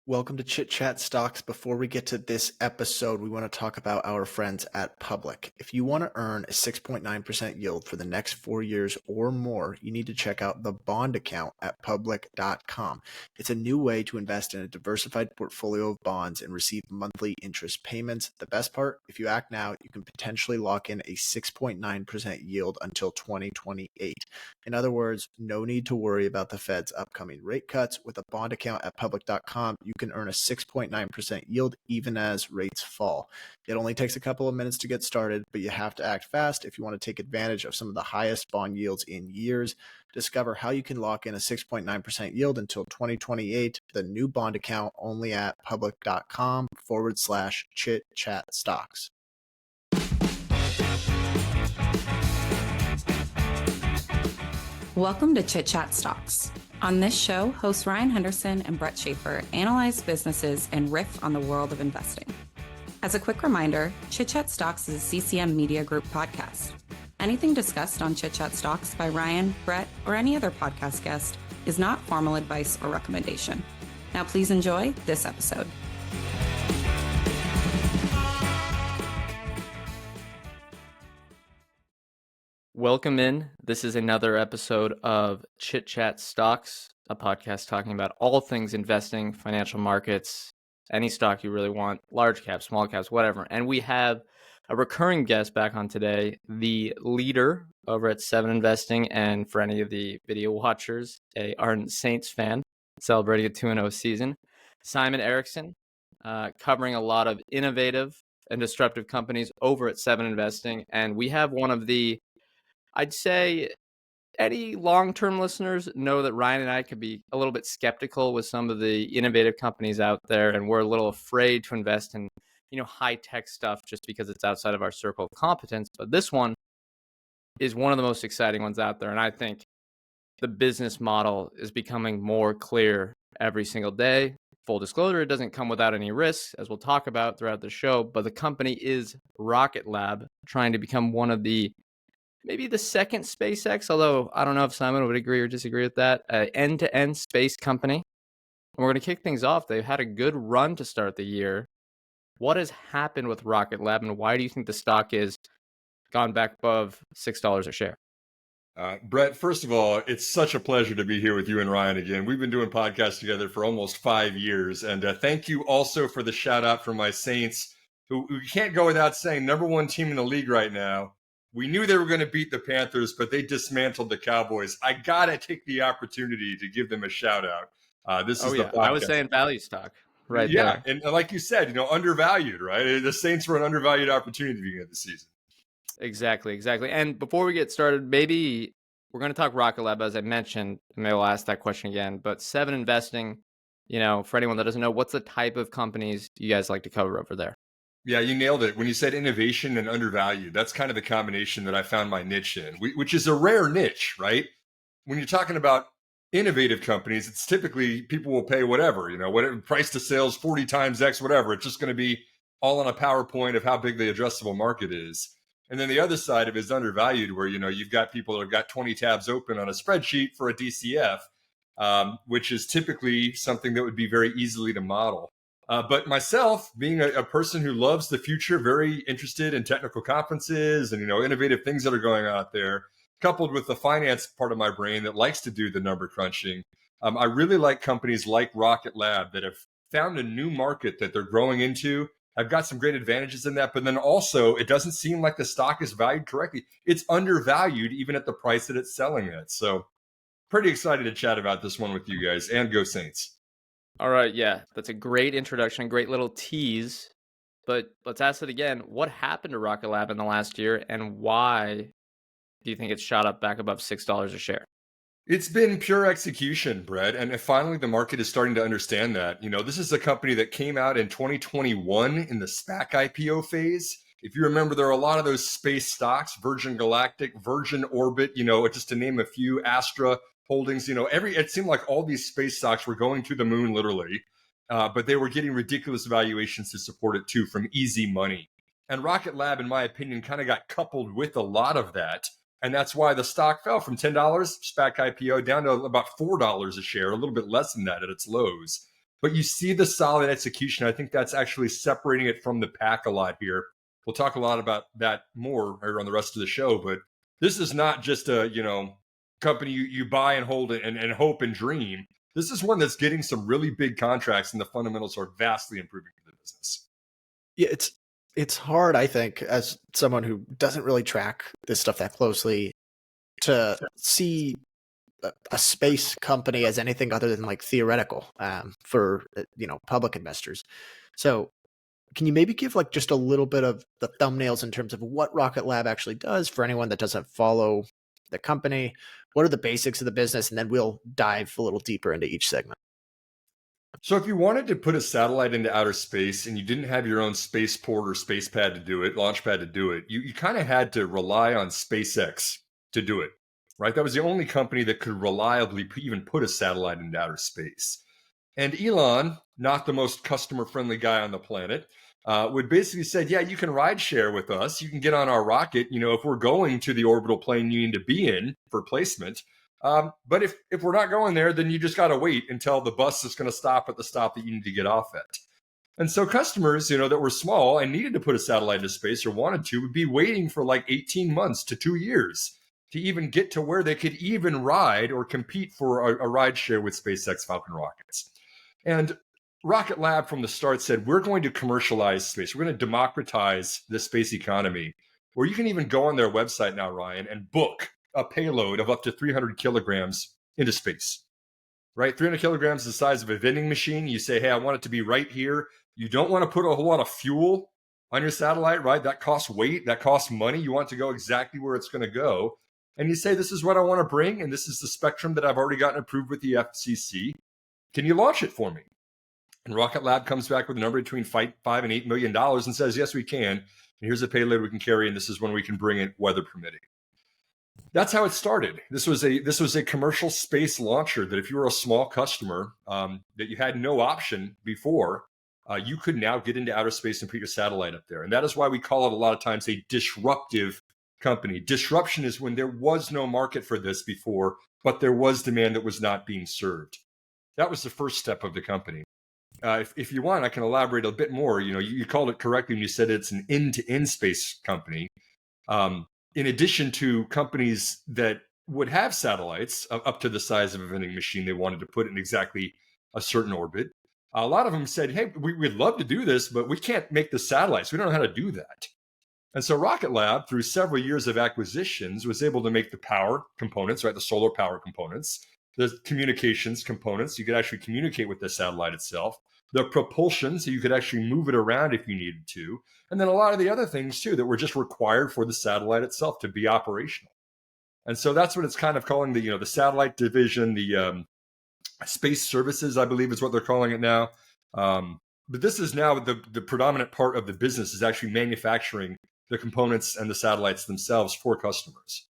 Welcome to Chit Chat Stocks. Before we get to this episode, we want to talk about our friends at Public. If you want to earn a 6.9% yield for the next 4 years or more, you need to check out the bond account at public.com. It's a new way to invest in a diversified portfolio of bonds and receive monthly interest payments. The best part, if you act now, you can potentially lock in a 6.9% yield until 2028. In other words, no need to worry about the Fed's upcoming rate cuts. With a bond account at public.com, you can earn a 6.9% yield even as rates fall. It only takes a couple of minutes to get started, but you have to act fast if you want to take advantage of some of the highest bond yields in years. Discover how you can lock in a 6.9% yield until 2028. The new bond account only at public.com/chit chat stocks. Welcome to Chit Chat Stocks. On this show, hosts Ryan Henderson and Brett Schaefer analyze businesses and riff on the world of investing. As a quick reminder, Chit Chat Stocks is a CCM Media Group podcast. Anything discussed on Chit Chat Stocks by Ryan, Brett, or any other podcast guest is not formal advice or recommendation. Now please enjoy this episode. Welcome in. This is another episode of Chit Chat Stocks, a podcast talking about all things investing, financial markets, any stock you really want, large caps, small caps, whatever. And we have a recurring guest back on today, the leader over at 7 Investing, and for any of the video watchers, a ardent Saints fan celebrating a 2-0 season, Simon Erickson, covering a lot of innovative and disruptive companies over at 7 Investing. And we have one of the I'd say any long-term listeners know that Ryan and I could be a little bit skeptical with some of the innovative companies out there, and we're a little afraid to invest in, high-tech stuff just because it's outside of our circle of competence. But this one is one of the most exciting ones out there, and I think the business model is becoming more clear every single day. Full disclosure, it doesn't come without any risks, as we'll talk about throughout the show, but the company is Rocket Lab, trying to become one of maybe the second SpaceX, although I don't know if Simon would agree or disagree with that, end-to-end space company. And we're going to kick things off. They've had a good run to start the year. What has happened with Rocket Lab, and why do you think the stock is gone back above $6 a share? Brett, first of all, it's such a pleasure to be here with you and Ryan again. We've been doing podcasts together for almost 5 years. And thank you also for the shout out from my Saints, who can't go without saying number one team in the league right now. We knew they were going to beat the Panthers, but they dismantled the Cowboys. I got to take the opportunity to give them a shout out. The podcast. I was saying value stock right there. Yeah, and like you said, undervalued, right? The Saints were an undervalued opportunity at the beginning of the season. Exactly. And before we get started, maybe we're going to talk Rocket Lab, as I mentioned. Maybe I'll ask that question again. But 7 Investing, for anyone that doesn't know, what's the type of companies you guys like to cover over there? Yeah, you nailed it. When you said innovation and undervalued, that's kind of the combination that I found my niche in, which is a rare niche, right? When you're talking about innovative companies, it's typically people will pay whatever, whatever price to sales, 40 times X, whatever. It's just going to be all on a PowerPoint of how big the addressable market is. And then the other side of it is undervalued, where, you've got people that have got 20 tabs open on a spreadsheet for a DCF, which is typically something that would be very easily to model. But myself, being a person who loves the future, very interested in technical conferences and, innovative things that are going on out there, coupled with the finance part of my brain that likes to do the number crunching, I really like companies like Rocket Lab that have found a new market that they're growing into. I've got some great advantages in that, but then also it doesn't seem like the stock is valued correctly. It's undervalued even at the price that it's selling at. So pretty excited to chat about this one with you guys, and go Saints. All right, yeah, that's a great introduction, great little tease. But let's ask it again. What happened to Rocket Lab in the last year, and why do you think it's shot up back above $6 a share? It's been pure execution, Brett, and finally the market is starting to understand that. This is a company that came out in 2021 in the SPAC IPO phase. If you remember, there are a lot of those space stocks, Virgin Galactic, Virgin Orbit, just to name a few, Astra Holdings, it seemed like all these space stocks were going to the moon, literally, but they were getting ridiculous valuations to support it too from easy money. And Rocket Lab, in my opinion, kind of got coupled with a lot of that. And that's why the stock fell from $10, SPAC IPO, down to about $4 a share, a little bit less than that at its lows. but you see the solid execution. I think that's actually separating it from the pack a lot here. We'll talk a lot about that more on the rest of the show, but this is not just a, company you buy and hold and hope and dream. This is one that's getting some really big contracts, and the fundamentals are vastly improving for the business. Yeah, it's hard, I think, as someone who doesn't really track this stuff that closely, to see a space company as anything other than like theoretical for public investors. So can you maybe give like just a little bit of the thumbnails in terms of what Rocket Lab actually does for anyone that doesn't follow the company? What are the basics of the business? And then we'll dive a little deeper into each segment. So if you wanted to put a satellite into outer space and you didn't have your own spaceport or space pad to do it, launch pad to do it, you kind of had to rely on SpaceX to do it, right? That was the only company that could reliably even put a satellite into outer space. And Elon, not the most customer-friendly guy on the planet, would basically say, yeah, you can ride share with us. You can get on our rocket. If we're going to the orbital plane you need to be in for placement. But if we're not going there, then you just got to wait until the bus is going to stop at the stop that you need to get off at. And so customers, that were small and needed to put a satellite into space or wanted to, would be waiting for like 18 months to 2 years to even get to where they could even ride or compete for a ride share with SpaceX Falcon rockets. And Rocket Lab from the start said, we're going to commercialize space. We're going to democratize the space economy, where you can even go on their website now, Ryan, and book a payload of up to 300 kilograms into space, right? 300 kilograms is the size of a vending machine. You say, hey, I want it to be right here. You don't want to put a whole lot of fuel on your satellite, right? That costs weight, that costs money. You want to go exactly where it's going to go. And you say, this is what I want to bring, and this is the spectrum that I've already gotten approved with the FCC. Can you launch it for me? And Rocket Lab comes back with a number between $5 and $8 million and says, yes, we can. And here's a payload we can carry, and this is when we can bring it, weather permitting. That's how it started. This was a commercial space launcher that if you were a small customer that you had no option before, you could now get into outer space and put your satellite up there. And that is why we call it a lot of times a disruptive company. Disruption is when there was no market for this before, but there was demand that was not being served. That was the first step of the company. If you want, I can elaborate a bit more. You called it correctly when you said it's an end-to-end space company. In addition to companies that would have satellites up to the size of a vending machine they wanted to put in exactly a certain orbit, a lot of them said, hey, we'd love to do this, but we can't make the satellites. We don't know how to do that. And so Rocket Lab, through several years of acquisitions, was able to make the power components, right, the solar power components, the communications components. You could actually communicate with the satellite itself, the propulsion, so you could actually move it around if you needed to, and then a lot of the other things too that were just required for the satellite itself to be operational. And so that's what it's kind of calling the satellite division, the space services, I believe is what they're calling it now. But this is now the predominant part of the business is actually manufacturing the components and the satellites themselves for customers.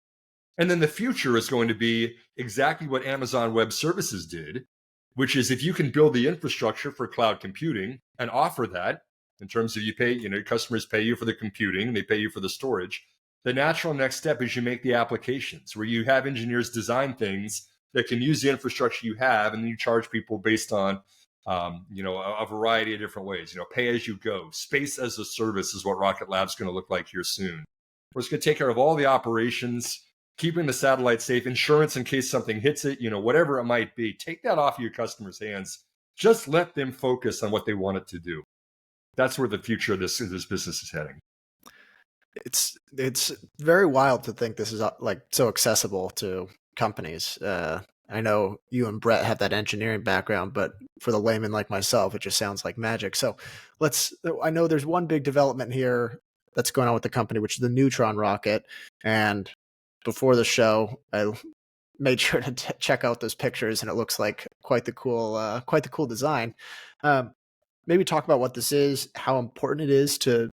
And then the future is going to be exactly what Amazon Web Services did, which is if you can build the infrastructure for cloud computing and offer that in terms of your customers pay you for the computing, they pay you for the storage. The natural next step is you make the applications where you have engineers design things that can use the infrastructure you have, and then you charge people based on, a variety of different ways. Pay as you go. Space as a service is what Rocket Lab's going to look like here soon. We're just going to take care of all the operations, keeping the satellite safe, insurance in case something hits it, whatever it might be. Take that off of your customers' hands. Just let them focus on what they want it to do. That's where the future of this business is heading. It's very wild to think this is like so accessible to companies. I know you and Brett have that engineering background, but for the layman like myself, it just sounds like magic. So I know there's one big development here that's going on with the company, which is the Neutron rocket. And before the show, I made sure to check out those pictures, and it looks like quite the cool design. Maybe talk about what this is, how important it is to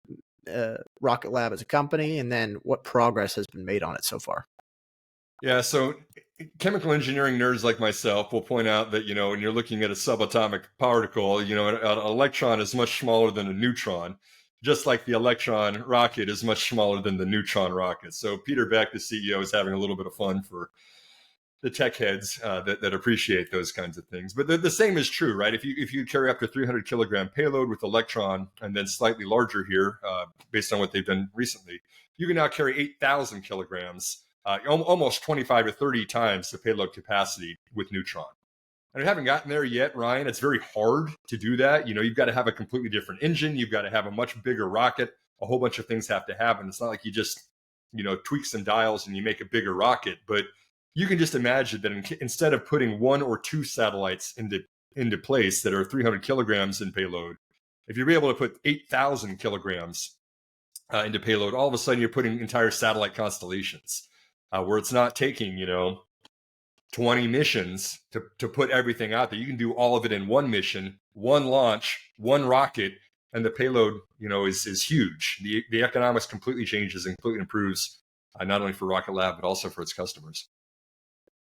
Rocket Lab as a company, and then what progress has been made on it so far. Yeah, so chemical engineering nerds like myself will point out that, when you're looking at a subatomic particle, an electron is much smaller than a neutron, just like the electron rocket is much smaller than the neutron rocket. So Peter Beck, the CEO, is having a little bit of fun for the tech heads that appreciate those kinds of things. But the same is true, right? If you carry up to 300 kilogram payload with Electron, and then slightly larger here, based on what they've done recently, you can now carry 8,000 kilograms, almost 25 to 30 times the payload capacity with Neutron. And we haven't gotten there yet, Ryan. It's very hard to do that. You've got to have a completely different engine. You've got to have a much bigger rocket. A whole bunch of things have to happen. It's not like you just, tweak some dials and you make a bigger rocket. But you can just imagine that instead of putting one or two satellites into place that are 300 kilograms in payload, if you're able to put 8,000 kilograms into payload, all of a sudden you're putting entire satellite constellations where it's not taking, 20 missions to put everything out there. You can do all of it in one mission, one launch, one rocket, and the payload, is huge. The economics completely changes and completely improves, not only for Rocket Lab, but also for its customers.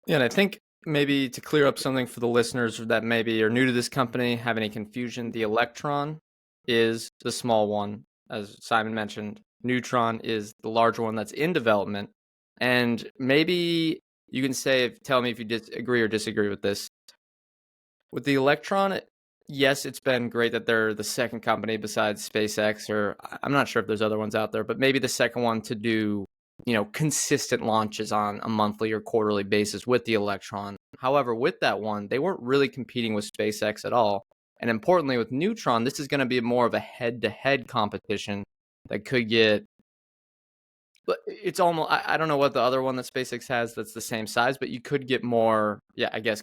Yeah, and I think maybe to clear up something for the listeners that maybe are new to this company, have any confusion, the Electron is the small one, as Simon mentioned. Neutron is the larger one that's in development. And maybe you can tell me if you agree or disagree with this. With the Electron, yes, it's been great that they're the second company besides SpaceX, or I'm not sure if there's other ones out there, but maybe the second one to do, consistent launches on a monthly or quarterly basis with the Electron. However, with that one, they weren't really competing with SpaceX at all. And importantly, with Neutron, this is going to be more of a head-to-head competition that could get, but it's almost, I don't know what the other one that SpaceX has that's the same size, but you could get more,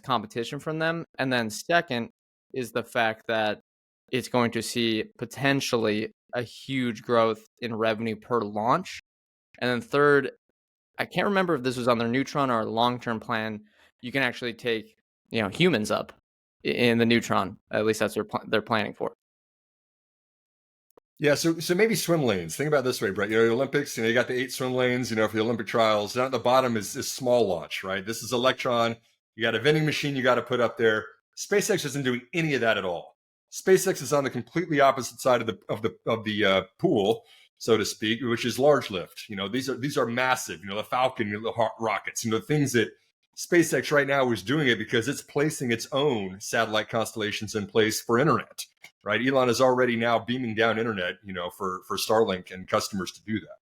competition from them. And then second is the fact that it's going to see potentially a huge growth in revenue per launch. And then third, I can't remember if this was on their Neutron or a long-term plan. You can actually take, humans up in the Neutron. At least that's what they're planning for. Yeah, so maybe swim lanes. Think about it this way, Brett. The Olympics, you got the 8 swim lanes, for the Olympic trials. Down at the bottom is small launch, right? This is Electron. You got a vending machine you got to put up there. SpaceX isn't doing any of that at all. SpaceX is on the completely opposite side of the pool, so to speak, which is large lift. These are massive. The Falcon, the hot rockets. The things that SpaceX right now is doing it because it's placing its own satellite constellations in place for internet. Right, Elon is already now beaming down internet, for Starlink and customers to do that.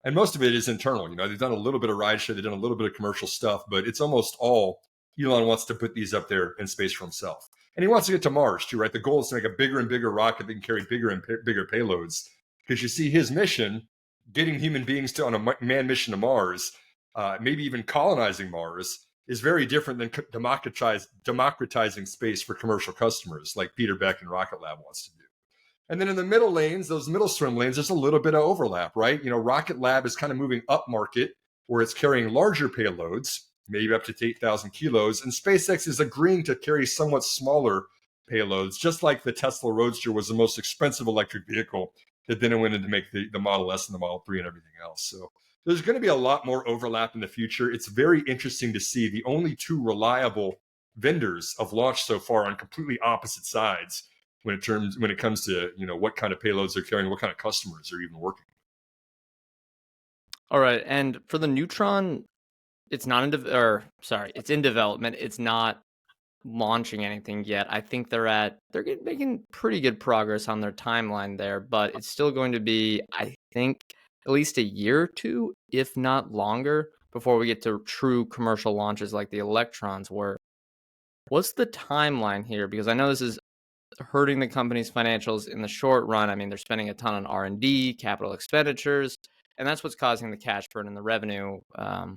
And most of it is internal. They've done a little bit of rideshare, they've done a little bit of commercial stuff, but it's almost all Elon wants to put these up there in space for himself. And he wants to get to Mars too, right? The goal is to make a bigger and bigger rocket that can carry bigger and bigger payloads. Because you see his mission, getting human beings on a manned mission to Mars, maybe even colonizing Mars, is very different than democratizing space for commercial customers like Peter Beck and Rocket Lab wants to do. And then in the middle lanes, those middle swim lanes, there's a little bit of overlap, right? Rocket Lab is kind of moving up market where it's carrying larger payloads, maybe up to 8,000 kilos. And SpaceX is agreeing to carry somewhat smaller payloads, just like the Tesla Roadster was the most expensive electric vehicle that then it went in to make the Model S and the Model 3 and everything else. So there's going to be a lot more overlap in the future. It's very interesting to see the only two reliable vendors of launch so far on completely opposite sides when it comes to what kind of payloads they're carrying, what kind of customers they're even working with. All right, and for the Neutron, it's in development. It's not launching anything yet. I think they're making pretty good progress on their timeline there, but it's still going to be, I think, at least a year or two, if not longer, before we get to true commercial launches like the Electrons were. What's the timeline here? Because I know this is hurting the company's financials in the short run. I mean, they're spending a ton on R&D, capital expenditures, and that's what's causing the cash burn and the revenue, at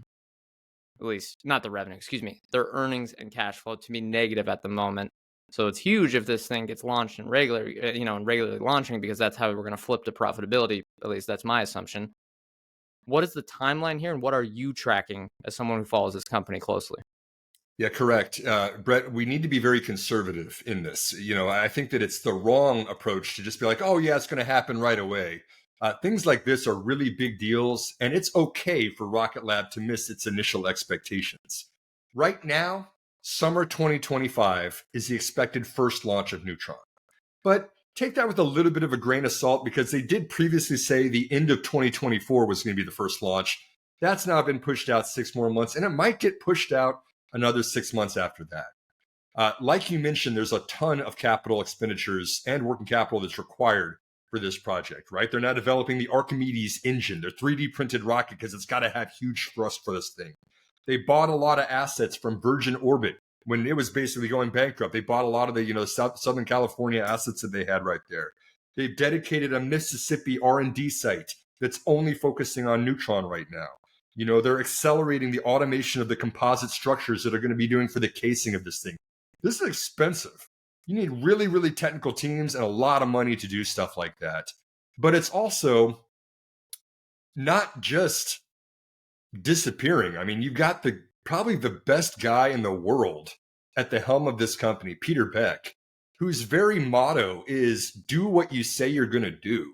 least not the revenue, their earnings and cash flow to be negative at the moment. So it's huge if this thing gets launched and regularly launching, because that's how we're going to flip to profitability. At least that's my assumption. What is the timeline here, and what are you tracking as someone who follows this company closely? Yeah, correct. Brett, we need to be very conservative in this. I think that it's the wrong approach to just be like, oh, yeah, it's going to happen right away. Things like this are really big deals, and it's okay for Rocket Lab to miss its initial expectations. Right now, summer 2025 is the expected first launch of Neutron. But take that with a little bit of a grain of salt, because they did previously say the end of 2024 was going to be the first launch. That's now been pushed out 6 more months, and it might get pushed out another 6 months after that. Like you mentioned, there's a ton of capital expenditures and working capital that's required for this project, right? They're now developing the Archimedes engine, their 3D printed rocket, because it's got to have huge thrust for this thing. They bought a lot of assets from Virgin Orbit when it was basically going bankrupt. They bought a lot of the Southern California assets that they had right there. They've dedicated a Mississippi R&D site that's only focusing on Neutron right now. They're accelerating the automation of the composite structures that are going to be doing for the casing of this thing. This is expensive. You need really, really technical teams and a lot of money to do stuff like that. But it's also not just disappearing. I mean, you've got probably the best guy in the world at the helm of this company, Peter Beck, whose very motto is do what you say you're going to do,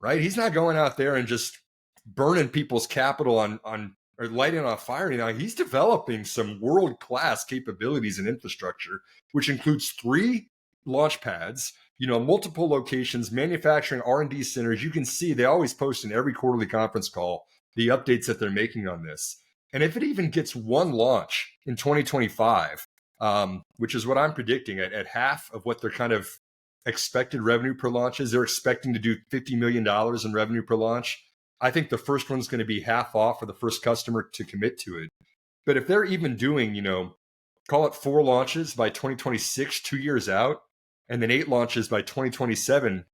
right? He's not going out there and just burning people's capital on or lighting on fire. He's developing some world-class capabilities and infrastructure, which includes 3 launch pads, multiple locations, manufacturing R&D centers. You can see they always post in every quarterly conference call the updates that they're making on this. And if it even gets one launch in 2025, which is what I'm predicting at half of what their kind of expected revenue per launch is, they're expecting to do $50 million in revenue per launch. I think the first one's going to be half off for the first customer to commit to it. But if they're even doing, call it 4 launches by 2026, 2 years out, and then 8 launches by 2027,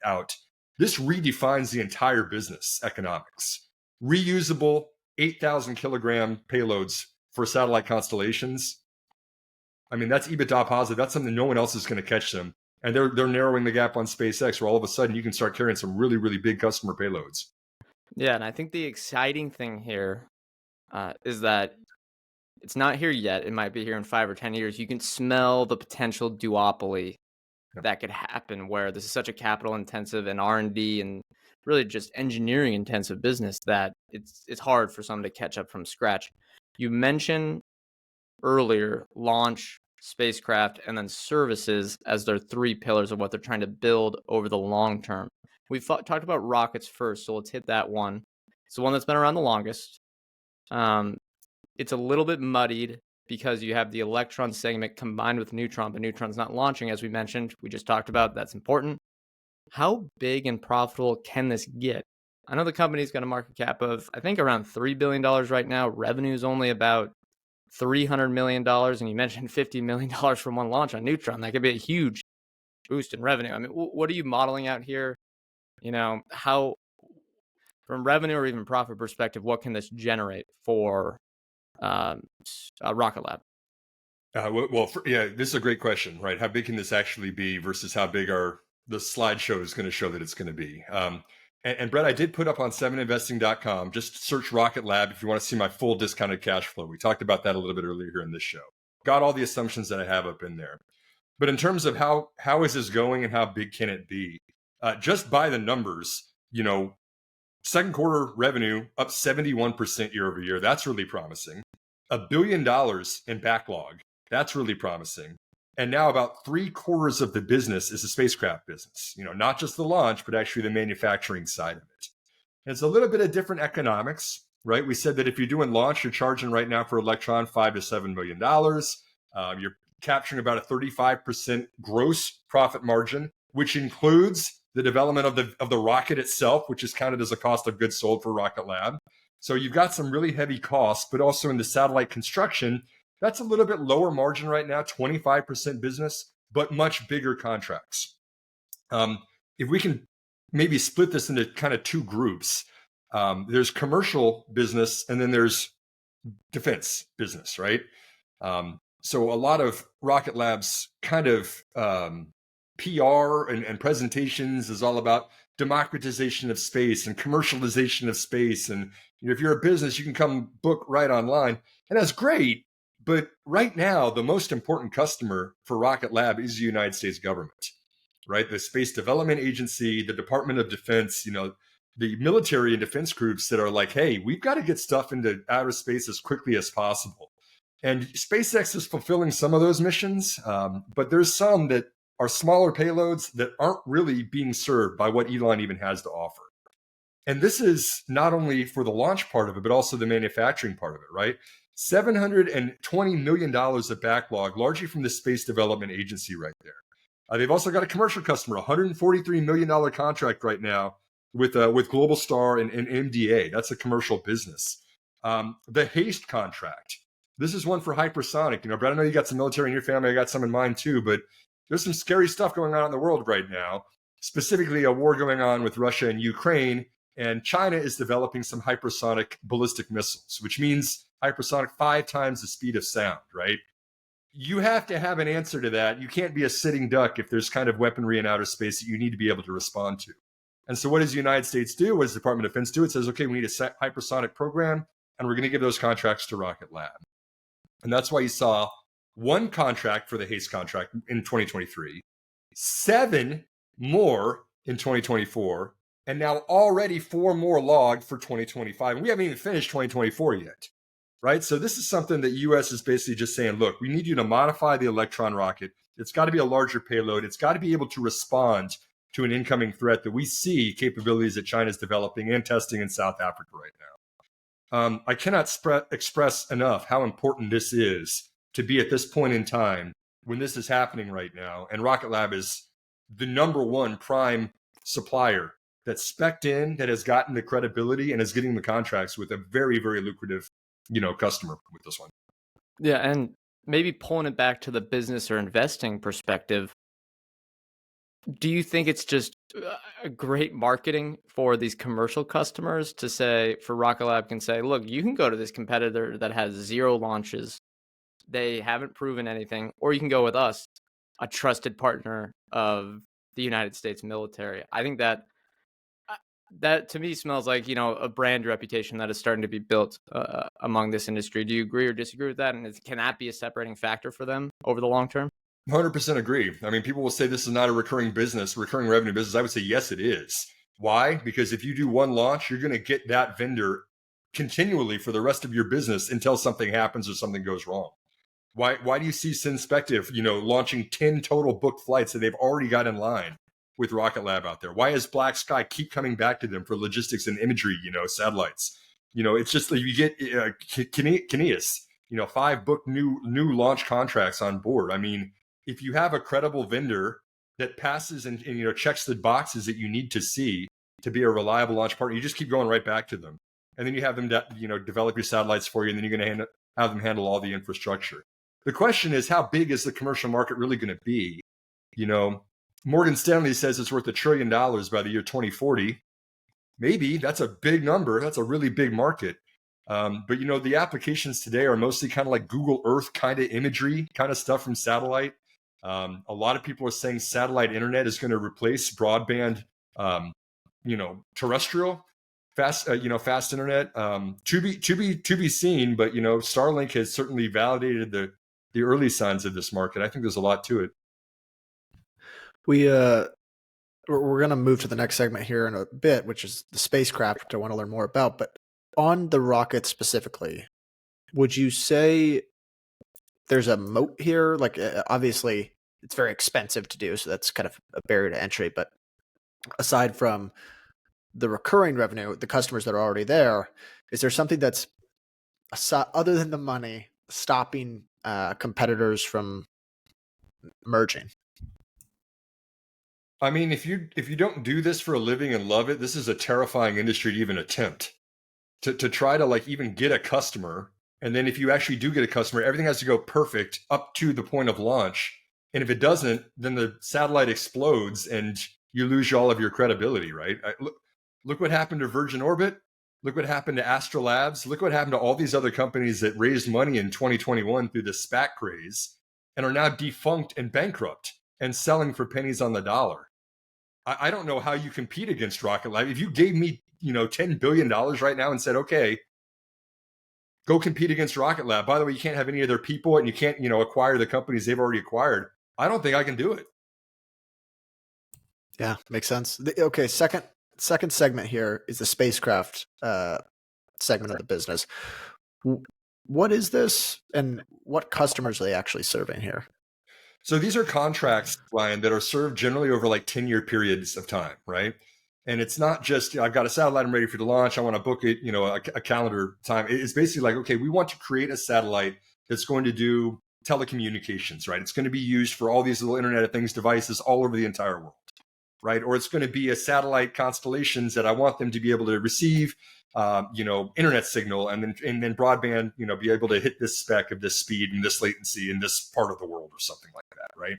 out, this redefines the entire business economics. Reusable 8,000 kilogram payloads for satellite constellations. I mean, that's EBITDA positive. That's something no one else is going to catch them. And they're narrowing the gap on SpaceX, where all of a sudden you can start carrying some really, really big customer payloads. Yeah, and I think the exciting thing here is that it's not here yet. It might be here in 5 or 10 years. You can smell the potential duopoly that could happen, where this is such a capital intensive and R&D and really just engineering intensive business that it's hard for someone to catch up from scratch. You mentioned earlier launch, spacecraft, and then services as their 3 pillars of what they're trying to build over the long term. We've talked about rockets first, so let's hit that one. It's the one that's been around the longest. It's a little bit muddied because you have the Electron segment combined with Neutron, but Neutron's not launching, as we mentioned. We just talked about that's important. How big and profitable can this get? I know the company's got a market cap of, I think, around $3 billion right now. Revenue is only about $300 million, and you mentioned $50 million from one launch on Neutron. That could be a huge boost in revenue. I mean, what are you modeling out here? How, from revenue or even profit perspective, what can this generate for Rocket Lab? This is a great question, right? How big can this actually be versus how big the slideshow is going to show that it's going to be? And Brett, I did put up on 7investing.com, just search Rocket Lab if you want to see my full discounted cash flow. We talked about that a little bit earlier here in this show. Got all the assumptions that I have up in there. But in terms of how is this going and how big can it be? Just by the numbers, second quarter revenue up 71% year over year. That's really promising. $1 billion in backlog. That's really promising. And now about 3/4 of the business is the spacecraft business, not just the launch, but actually the manufacturing side of it. And it's a little bit of different economics, right? We said that if you're doing launch, you're charging right now for Electron $5 to $7 million. You're capturing about a 35% gross profit margin, which includes the development of the rocket itself, which is counted as a cost of goods sold for Rocket Lab. So you've got some really heavy costs, but also in the satellite construction, that's a little bit lower margin right now, 25% business, but much bigger contracts. If we can maybe split this into kind of 2 groups, there's commercial business and then there's defense business, right? So a lot of Rocket Lab's kind of PR and presentations is all about democratization of space and commercialization of space. And if you're a business, you can come book right online. And that's great. But right now, the most important customer for Rocket Lab is the United States government, right? The Space Development Agency, the Department of Defense, the military and defense groups that are like, hey, we've got to get stuff into outer space as quickly as possible. And SpaceX is fulfilling some of those missions, but there's some that are smaller payloads that aren't really being served by what Elon even has to offer. And this is not only for the launch part of it, but also the manufacturing part of it, right? $720 million of backlog, largely from the Space Development Agency right there. They've also got a commercial customer, $143 million contract right now with Global Star and MDA. That's a commercial business. The HASTE contract. This is one for hypersonic. Brett, I know you got some military in your family. I got some in mine too, but there's some scary stuff going on in the world right now, specifically a war going on with Russia and Ukraine, and China is developing some hypersonic ballistic missiles, which means hypersonic 5 times the speed of sound, right? You have to have an answer to that. You can't be a sitting duck if there's kind of weaponry in outer space that you need to be able to respond to. And so what does the United States do? What does the Department of Defense do? It says, okay, we need a hypersonic program, and we're going to give those contracts to Rocket Lab. And that's why you saw one contract for the HASTE contract in 2023, 7 more in 2024, and now already 4 more logged for 2025. And we haven't even finished 2024 yet, right? So this is something that U.S. is basically just saying, look, we need you to modify the Electron rocket. It's got to be a larger payload. It's got to be able to respond to an incoming threat that we see capabilities that China's developing and testing in South Africa right now. I cannot express enough how important this is to be at this point in time when this is happening right now. And Rocket Lab is the #1 prime supplier that's spec'd in, that has gotten the credibility and is getting the contracts with a very, very lucrative, customer with this one. Yeah, and maybe pulling it back to the business or investing perspective, do you think it's just a great marketing for these commercial customers to say, for Rocket Lab can say, look, you can go to this competitor that has 0 launches. They haven't proven anything, or you can go with us, a trusted partner of the United States military. I think that to me smells like, a brand reputation that is starting to be built among this industry. Do you agree or disagree with that? And can that be a separating factor for them over the long term? 100% agree. I mean, people will say this is not a recurring revenue business. I would say, yes, it is. Why? Because if you do one launch, you're going to get that vendor continually for the rest of your business until something happens or something goes wrong. Why do you see Synspective, launching 10 total booked flights that they've already got in line with Rocket Lab out there? Why does Black Sky keep coming back to them for logistics and imagery, satellites? It's just like you get Kineas, 5 booked new launch contracts on board. I mean, if you have a credible vendor that passes and checks the boxes that you need to see to be a reliable launch partner, you just keep going right back to them. And then you have them develop your satellites for you, and then you're going to have them handle all the infrastructure. The question is, how big is the commercial market really going to be? Morgan Stanley says it's worth $1 trillion by the year 2040. Maybe. That's a big number. That's a really big market. But the applications today are mostly kind of like Google Earth kind of imagery, kind of stuff from satellite. A lot of people are saying satellite internet is going to replace broadband, terrestrial fast internet. To be seen. But Starlink has certainly validated the early signs of this market. I think there's a lot to it. We're going to move to the next segment here in a bit, which is the spacecraft, which I want to learn more about. But on the rocket specifically, would you say there's a moat here? Like, obviously, it's very expensive to do, so that's kind of a barrier to entry. But aside from the recurring revenue, the customers that are already there, is there something that's, other than the money, stopping competitors from merging? I mean, if you don't do this for a living and love it, this is a terrifying industry to even attempt to try to even get a customer. And then if you actually do get a customer, everything has to go perfect up to the point of launch. And if it doesn't, then the satellite explodes and you lose all of your credibility, right? Look what happened to Virgin Orbit. Look what happened to Astrolabs. Look what happened to all these other companies that raised money in 2021 through the SPAC craze and are now defunct and bankrupt and selling for pennies on the dollar. I don't know how you compete against Rocket Lab. If you gave me, $10 billion right now and said, okay, go compete against Rocket Lab. By the way, you can't have any of their people and you can't, acquire the companies they've already acquired. I don't think I can do it. Yeah, makes sense. Okay, second segment here is the spacecraft segment of the business. What is this, and what customers are they actually serving here? So these are contracts, Ryan, that are served generally over 10-year periods of time, right? And it's not just, I've got a satellite, I'm ready for the launch, I want to book it, a calendar time. It's basically like, okay, we want to create a satellite that's going to do telecommunications, right? It's going to be used for all these little Internet of Things devices all over the entire world, right? Or it's going to be a satellite constellations that I want them to be able to receive, internet signal and then broadband, be able to hit this spec of this speed and this latency in this part of the world or something like that, right?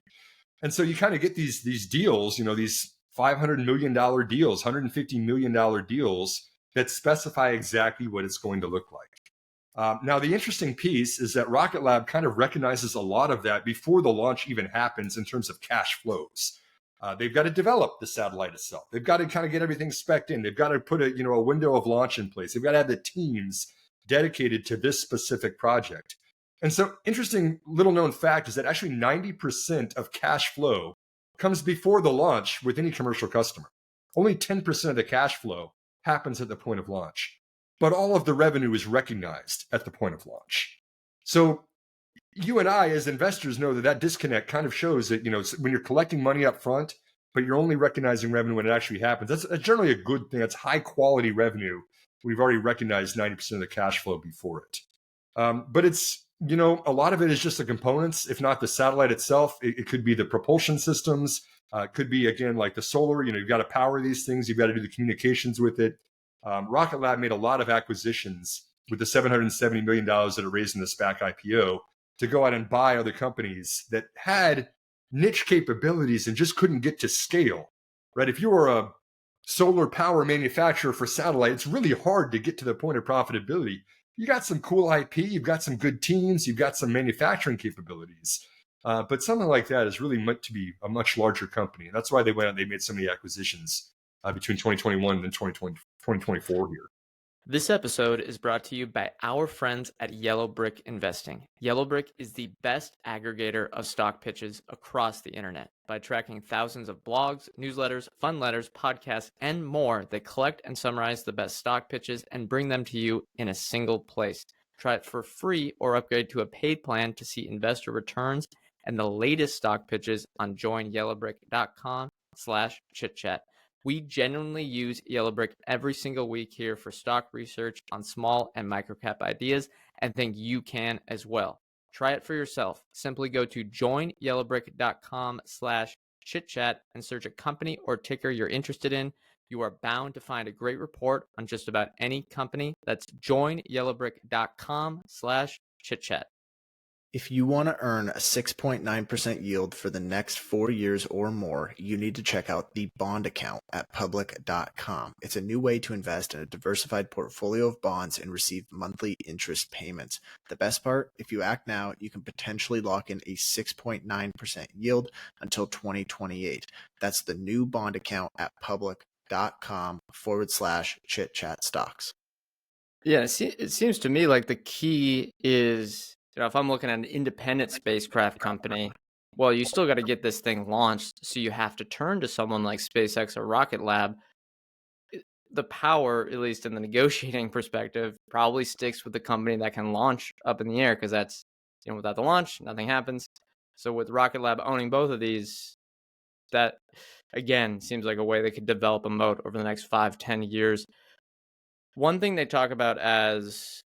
And so you kind of get these deals, these $500 million deals, $150 million deals that specify exactly what it's going to look like. Now, the interesting piece is that Rocket Lab kind of recognizes a lot of that before the launch even happens in terms of cash flows. They've got to develop the satellite itself. They've got to kind of get everything spec'd in. They've got to put a window of launch in place. They've got to have the teams dedicated to this specific project. And so, interesting little known fact is that actually 90% of cash flow comes before the launch with any commercial customer. Only 10% of the cash flow happens at the point of launch, but all of the revenue is recognized at the point of launch. So you and I, as investors, know that disconnect kind of shows that, when you're collecting money up front, but you're only recognizing revenue when it actually happens. That's generally a good thing. That's high quality revenue. We've already recognized 90% of the cash flow before it. But it's, a lot of it is just the components, if not the satellite itself. It could be the propulsion systems. It could be, again, like the solar, you've got to power these things. You've got to do the communications with it. Rocket Lab made a lot of acquisitions with the $770 million that it raised in the SPAC IPO to go out and buy other companies that had niche capabilities and just couldn't get to scale, right? If you were a solar power manufacturer for satellite, it's really hard to get to the point of profitability. You got some cool IP, you've got some good teams, you've got some manufacturing capabilities. But something like that is really meant to be a much larger company. And that's why they went out and they made so many acquisitions between 2021 and 2024 here. This episode is brought to you by our friends at Yellow Brick Investing. Yellow Brick is the best aggregator of stock pitches across the internet. By tracking thousands of blogs, newsletters, fund letters, podcasts, and more, they collect and summarize the best stock pitches and bring them to you in a single place. Try it for free or upgrade to a paid plan to see investor returns and the latest stock pitches on joinyellowbrick.com/chitchat. We genuinely use Yellowbrick every single week here for stock research on small and microcap ideas, and think you can as well. Try it for yourself. Simply go to joinyellowbrick.com/chitchat and search a company or ticker you're interested in. You are bound to find a great report on just about any company. That's joinyellowbrick.com/chitchat. If you want to earn a 6.9% yield for the next 4 years or more, you need to check out the bond account at public.com. It's a new way to invest in a diversified portfolio of bonds and receive monthly interest payments. The best part, if you act now, you can potentially lock in a 6.9% yield until 2028. That's the new bond account at public.com/Chit Chat Stocks. Yeah, it seems to me like the key is, if I'm looking at an independent spacecraft company, well, you still got to get this thing launched. So you have to turn to someone like SpaceX or Rocket Lab. The power, at least in the negotiating perspective, probably sticks with the company that can launch up in the air, because that's, without the launch, nothing happens. So with Rocket Lab owning both of these, that, again, seems like a way they could develop a moat over the next 5-10 years. One thing they talk about as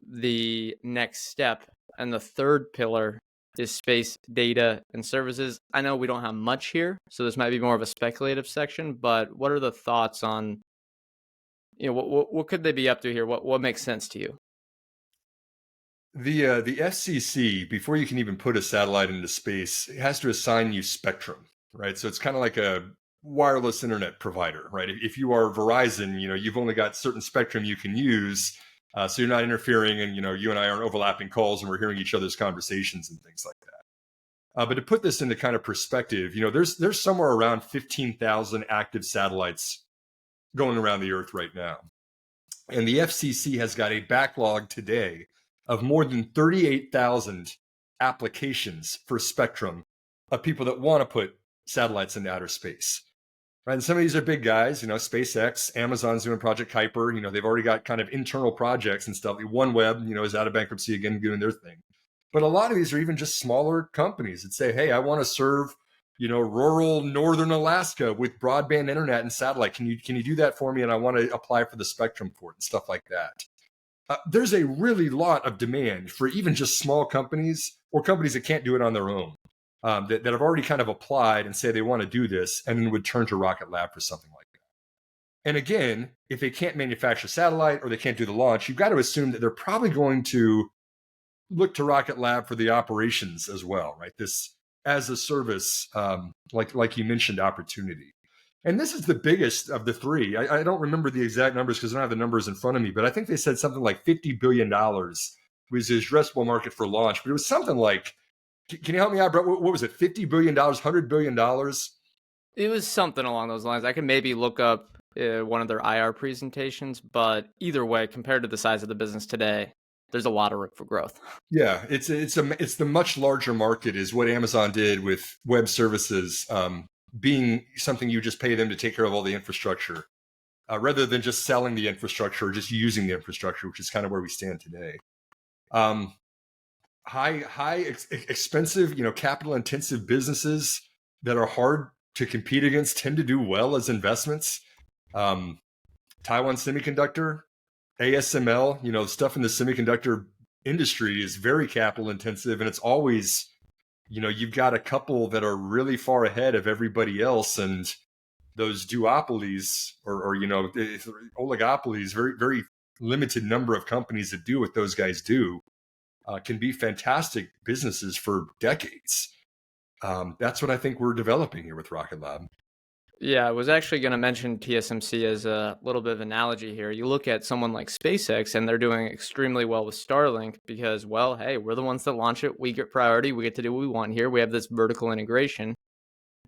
the next step and the third pillar is space data and services. I know we don't have much here, so this might be more of a speculative section, but what are the thoughts on, what could they be up to here? What makes sense to you? The FCC, before you can even put a satellite into space, it has to assign you spectrum, right? So it's kind of like a wireless internet provider, right? If you are Verizon, you've only got certain spectrum you can use. So you're not interfering, and you and I aren't overlapping calls, and we're hearing each other's conversations and things like that. But to put this into kind of perspective, there's somewhere around 15,000 active satellites going around the Earth right now, and the FCC has got a backlog today of more than 38,000 applications for spectrum of people that want to put satellites into outer space. Right, and some of these are big guys, SpaceX, Amazon's doing Project Kuiper. They've already got kind of internal projects and stuff. OneWeb, is out of bankruptcy again, doing their thing. But a lot of these are even just smaller companies that say, hey, I want to serve rural northern Alaska with broadband internet and satellite. Can you do that for me? And I want to apply for the spectrum for it and stuff like that. There's a really lot of demand for even just small companies or companies that can't do it on their own, that have already kind of applied and say they want to do this and then would turn to Rocket Lab for something like that. And again, if they can't manufacture satellite or they can't do the launch, you've got to assume that they're probably going to look to Rocket Lab for the operations as well, right? This as a service, like you mentioned, opportunity. And this is the biggest of the three. I don't remember the exact numbers because I don't have the numbers in front of me, but I think they said something like $50 billion was the addressable market for launch. But it was something like, can you help me out, Brett? What was it? $50 billion, $100 billion? It was something along those lines. I could maybe look up one of their IR presentations, but either way, compared to the size of the business today, there's a lot of room for growth. Yeah, it's the much larger market is what Amazon did with web services, being something you just pay them to take care of all the infrastructure, rather than just selling the infrastructure or just using the infrastructure, which is kind of where we stand today. Expensive, capital intensive businesses that are hard to compete against tend to do well as investments. Taiwan Semiconductor, ASML, stuff in the semiconductor industry is very capital intensive, and it's always, you've got a couple that are really far ahead of everybody else, and those duopolies or oligopolies, very, very limited number of companies that do what those guys do, can be fantastic businesses for decades. That's what I think we're developing here with Rocket Lab. Yeah, I was actually going to mention TSMC as a little bit of analogy here. You look at someone like SpaceX, and they're doing extremely well with Starlink because, well, hey, we're the ones that launch it. We get priority. We get to do what we want here. We have this vertical integration.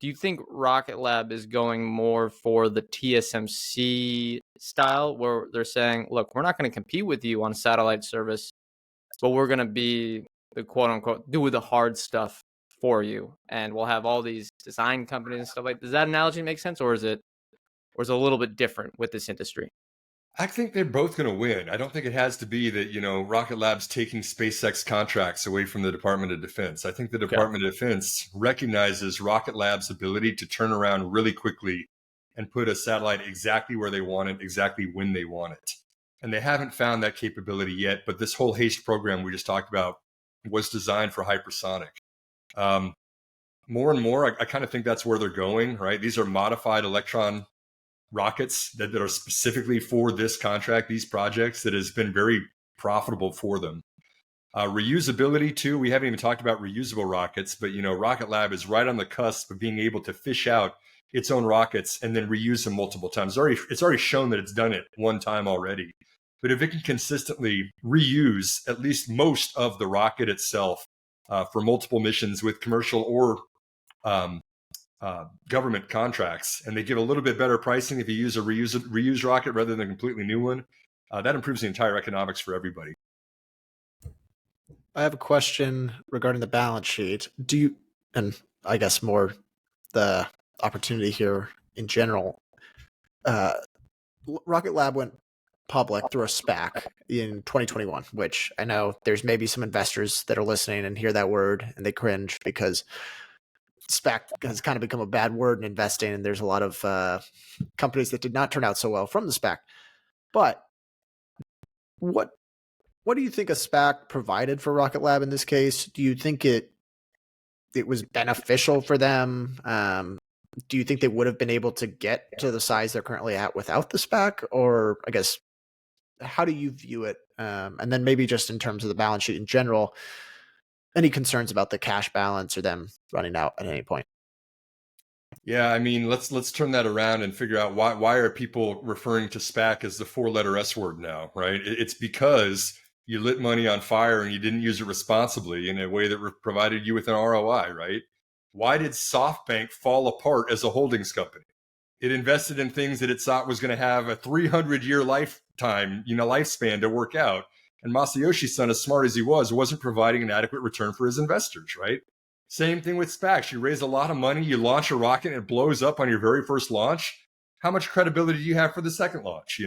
Do you think Rocket Lab is going more for the TSMC style, where they're saying, look, we're not going to compete with you on satellite service, but we're going to be the quote unquote, do the hard stuff for you, and we'll have all these design companies and stuff like that? Does that analogy make sense, or is it a little bit different with this industry? I think they're both going to win. I don't think it has to be that, Rocket Lab's taking SpaceX contracts away from the Department of Defense. I think the Department of Defense recognizes Rocket Lab's ability to turn around really quickly and put a satellite exactly where they want it, exactly when they want it. And they haven't found that capability yet, but this whole HASTE program we just talked about was designed for hypersonic. More and more, I kind of think that's where they're going, right? These are modified Electron rockets that are specifically for this contract, these projects, that has been very profitable for them. Reusability too. We haven't even talked about reusable rockets, but Rocket Lab is right on the cusp of being able to fish out its own rockets and then reuse them multiple times. It's already shown that it's done it one time already. But if it can consistently reuse at least most of the rocket itself for multiple missions with commercial or government contracts, and they give a little bit better pricing if you use a reused rocket rather than a completely new one, that improves the entire economics for everybody. I have a question regarding the balance sheet. And I guess more the opportunity here in general, Rocket Lab went public through a SPAC in 2021, which I know there's maybe some investors that are listening and hear that word and they cringe because SPAC has kind of become a bad word in investing, and there's a lot of companies that did not turn out so well from the SPAC. But what do you think a SPAC provided for Rocket Lab in this case? Do you think it was beneficial for them? Do you think they would have been able to get to the size they're currently at without the SPAC? Or I guess, how do you view it? And then maybe just in terms of the balance sheet in general, any concerns about the cash balance or them running out at any point? Yeah, I mean, let's turn that around and figure out why are people referring to SPAC as the 4-letter S word now, right? It's because you lit money on fire and you didn't use it responsibly in a way that provided you with an ROI, right? Why did SoftBank fall apart as a holdings company? It invested in things that it thought was going to have a 300-year lifespan to work out. And Masayoshi Son, as smart as he was, wasn't providing an adequate return for his investors, right? Same thing with SPACs. You raise a lot of money, you launch a rocket, and it blows up on your very first launch. How much credibility do you have for the second launch,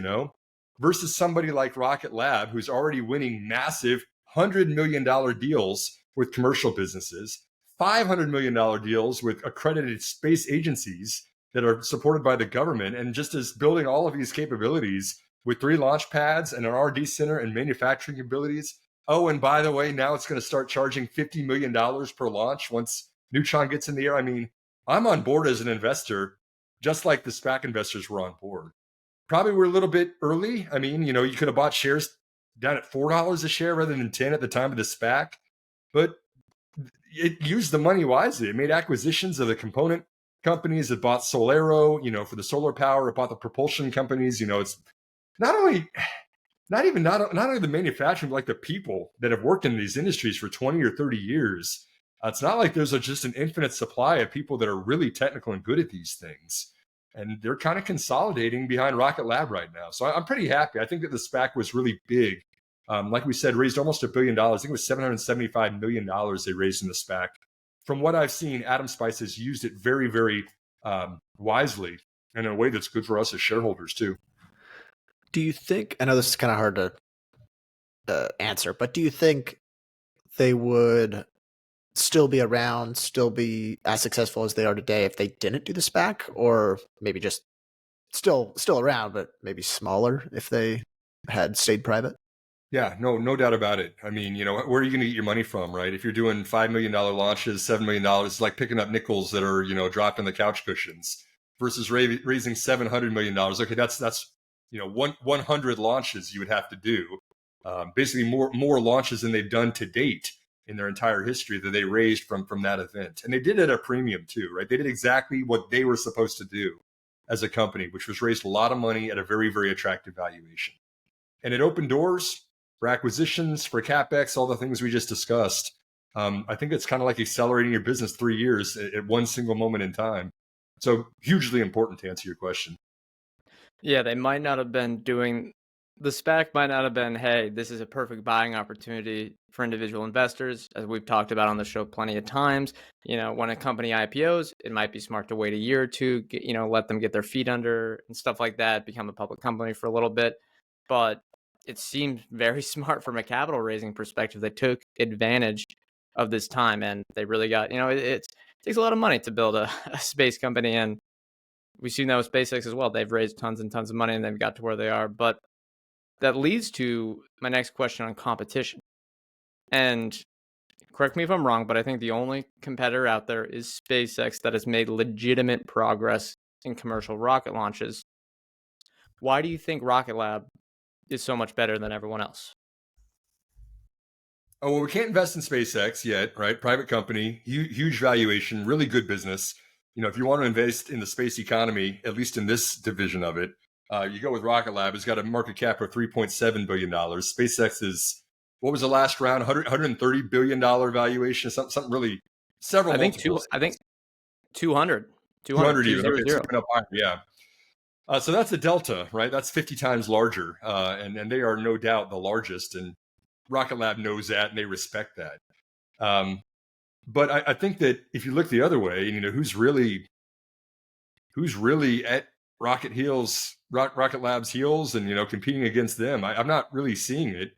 Versus somebody like Rocket Lab, who's already winning massive $100 million deals with commercial businesses, $500 million deals with accredited space agencies that are supported by the government, and just as building all of these capabilities with 3 launch pads and an R&D center and manufacturing abilities. Oh, and by the way, now it's going to start charging $50 million per launch once Neutron gets in the air. I mean, I'm on board as an investor, just like the SPAC investors were on board. Probably we're a little bit early. I mean, you could have bought shares down at $4 a share rather than 10 at the time of the SPAC, but it used the money wisely. It made acquisitions of the component companies. It bought Solero, for the solar power. It bought the propulsion companies. It's not only the manufacturing, but like the people that have worked in these industries for 20 or 30 years. It's not like there's just an infinite supply of people that are really technical and good at these things. And they're kind of consolidating behind Rocket Lab right now. So I'm pretty happy. I think that the SPAC was really big. Like we said, raised almost $1 billion. I think it was $775 million they raised in the SPAC. From what I've seen, Adam Spice has used it very, very wisely and in a way that's good for us as shareholders too. Do you think, I know this is kind of hard to answer, but do you think they would still be around, still be as successful as they are today if they didn't do the SPAC, or maybe just still around, but maybe smaller if they had stayed private? Yeah, no doubt about it. I mean, where are you going to get your money from, right? If you're doing $5 million launches, $7 million, it's like picking up nickels that are, dropped in the couch cushions versus raising $700 million. Okay, that's 100 launches you would have to do. Basically more launches than they've done to date in their entire history that they raised from that event. And they did it at a premium too, right? They did exactly what they were supposed to do as a company, which was raise a lot of money at a very, very attractive valuation. And it opened doors for acquisitions, for CapEx, all the things we just discussed. I think it's kind of like accelerating your business 3 years at one single moment in time. So hugely important to answer your question. Yeah, they might not have been doing, the SPAC might not have been, hey, this is a perfect buying opportunity for individual investors. As we've talked about on the show plenty of times, when a company IPOs, it might be smart to wait a year or two, let them get their feet under and stuff like that, become a public company for a little bit. But it seemed very smart from a capital raising perspective. They took advantage of this time, and they really got, it takes a lot of money to build a space company. And we've seen that with SpaceX as well. They've raised tons and tons of money and they've got to where they are. But that leads to my next question on competition. And correct me if I'm wrong, but I think the only competitor out there is SpaceX that has made legitimate progress in commercial rocket launches. Why do you think Rocket Lab is so much better than everyone else? Oh, well, we can't invest in SpaceX yet, right? Private company, huge valuation, really good business. If you want to invest in the space economy, at least in this division of it, you go with Rocket Lab. It's got a market cap of $3.7 billion. SpaceX is, what was the last round? $130 billion valuation, something really, several multiples. I think 200 even. Okay, it's up higher, yeah. So that's a delta, right? That's 50 times larger. And they are no doubt the largest. And Rocket Lab knows that and they respect that. But I think that if you look the other way, who's really at Rocket Lab's heels and, competing against them, I'm not really seeing it.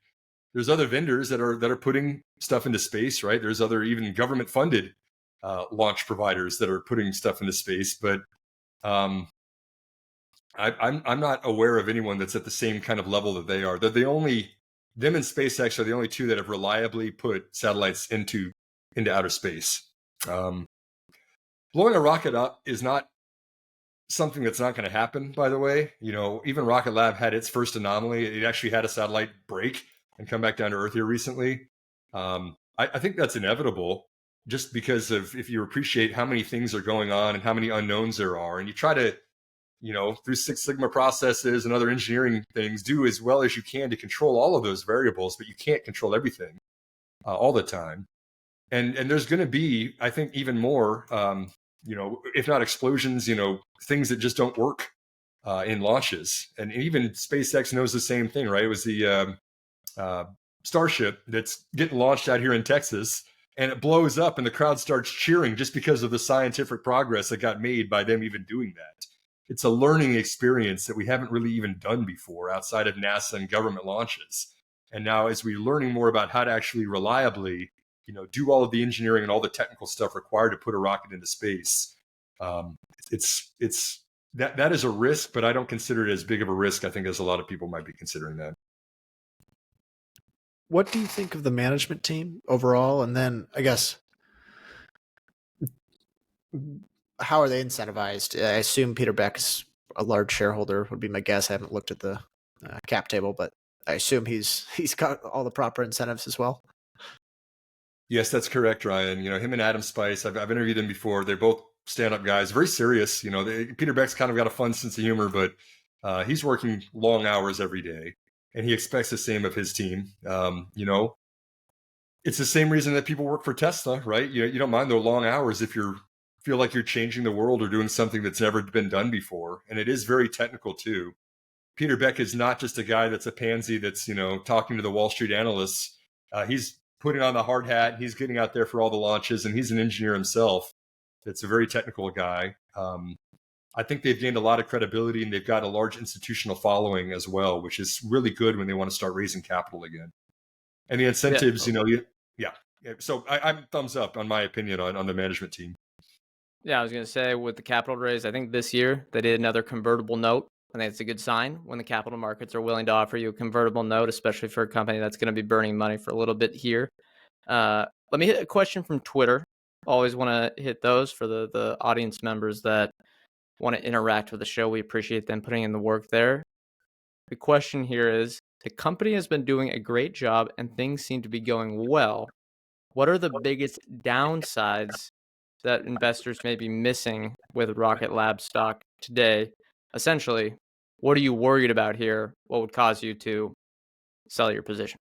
There's other vendors that are putting stuff into space, right? There's other even government funded launch providers that are putting stuff into space. But I'm not aware of anyone that's at the same kind of level that they are. Them and SpaceX are the only two that have reliably put satellites into outer space. Blowing a rocket up is not something that's not going to happen, by the way. Even Rocket Lab had its first anomaly. It actually had a satellite break and come back down to Earth here recently. I think that's inevitable just because of, if you appreciate how many things are going on and how many unknowns there are, and you try to, through Six Sigma processes and other engineering things, do as well as you can to control all of those variables, but you can't control everything all the time. And there's going to be, I think, even more, if not explosions, things that just don't work in launches. And even SpaceX knows the same thing, right? It was the Starship that's getting launched out here in Texas, and it blows up and the crowd starts cheering just because of the scientific progress that got made by them even doing that. It's a learning experience that we haven't really even done before outside of NASA and government launches. And now as we're learning more about how to actually reliably do all of the engineering and all the technical stuff required to put a rocket into space. It's that is a risk, but I don't consider it as big of a risk, I think, as a lot of people might be considering that. What do you think of the management team overall? And then I guess, how are they incentivized? I assume Peter Beck is a large shareholder, would be my guess. I haven't looked at the cap table, but I assume he's got all the proper incentives as well. Yes, that's correct, Ryan. Him and Adam Spice, I've interviewed them before. They're both stand-up guys, very serious. Peter Beck's kind of got a fun sense of humor, but he's working long hours every day, and he expects the same of his team. It's the same reason that people work for Tesla, right? You don't mind the long hours if you feel like you're changing the world or doing something that's never been done before. And it is very technical too. Peter Beck is not just a guy that's a pansy that's, talking to the Wall Street analysts. He's putting on the hard hat. He's getting out there for all the launches, and he's an engineer himself. It's a very technical guy. I think they've gained a lot of credibility, and they've got a large institutional following as well, which is really good when they want to start raising capital again. And the incentives, yeah. So I'm thumbs up on my opinion on the management team. Yeah, I was going to say, with the capital raise, I think this year they did another convertible note. I think it's a good sign when the capital markets are willing to offer you a convertible note, especially for a company that's going to be burning money for a little bit here. Let me hit a question from Twitter. Always want to hit those for the audience members that want to interact with the show. We appreciate them putting in the work there. The question here is, the company has been doing a great job and things seem to be going well. What are the biggest downsides that investors may be missing with Rocket Lab stock today? Essentially, what are you worried about here? What would cause you to sell your position?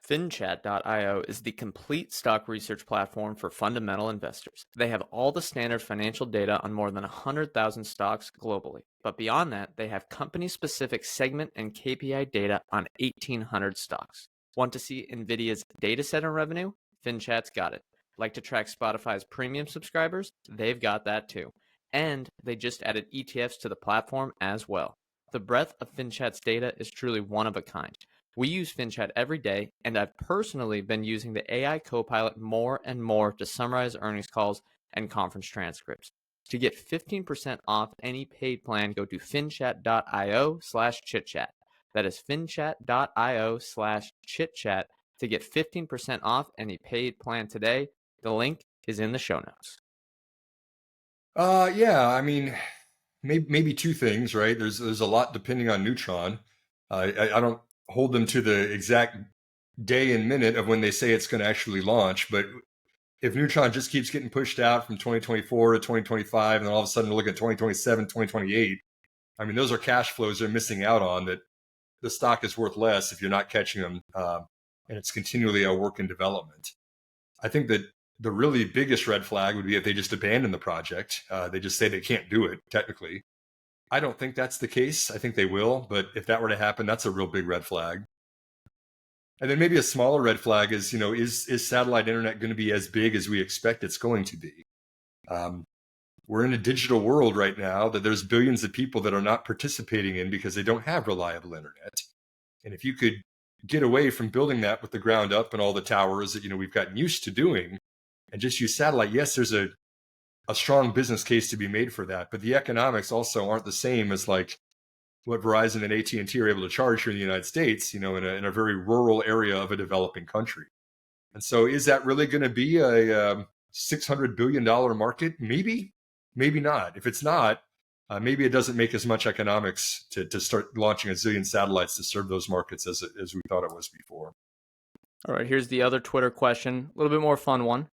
FinChat.io is the complete stock research platform for fundamental investors. They have all the standard financial data on more than 100,000 stocks globally. But beyond that, they have company-specific segment and KPI data on 1,800 stocks. Want to see NVIDIA's data set and revenue? FinChat's got it. Like to track Spotify's premium subscribers? They've got that too. And they just added ETFs to the platform as well. The breadth of FinChat's data is truly one of a kind. We use FinChat every day, and I've personally been using the AI Copilot more and more to summarize earnings calls and conference transcripts. To get 15% off any paid plan, go to finchat.io/chitchat. That is finchat.io/chitchat to get 15% off any paid plan today. The link is in the show notes. Yeah, I mean, maybe two things, right? There's a lot depending on Neutron. I don't hold them to the exact day and minute of when they say it's going to actually launch, but if Neutron just keeps getting pushed out from 2024 to 2025, and then all of a sudden we're looking at 2027, 2028, I mean, those are cash flows they're missing out on that the stock is worth less if you're not catching them, and it's continually a work in development. I think that the really biggest red flag would be if they just abandon the project. They just say they can't do it technically. I don't think that's the case. I think they will, but if that were to happen, that's a real big red flag. And then maybe a smaller red flag is, is satellite internet going to be as big as we expect it's going to be? We're in a digital world right now that there's billions of people that are not participating in because they don't have reliable internet. And if you could get away from building that with the ground up and all the towers that, we've gotten used to doing and just use satellite, yes, there's a strong business case to be made for that. But the economics also aren't the same as like what Verizon and AT&T are able to charge here in the United States, in a very rural area of a developing country. And so is that really going to be a $600 billion market? Maybe, maybe not. If it's not, maybe it doesn't make as much economics to start launching a zillion satellites to serve those markets as we thought it was before. All right, here's the other Twitter question, a little bit more fun one.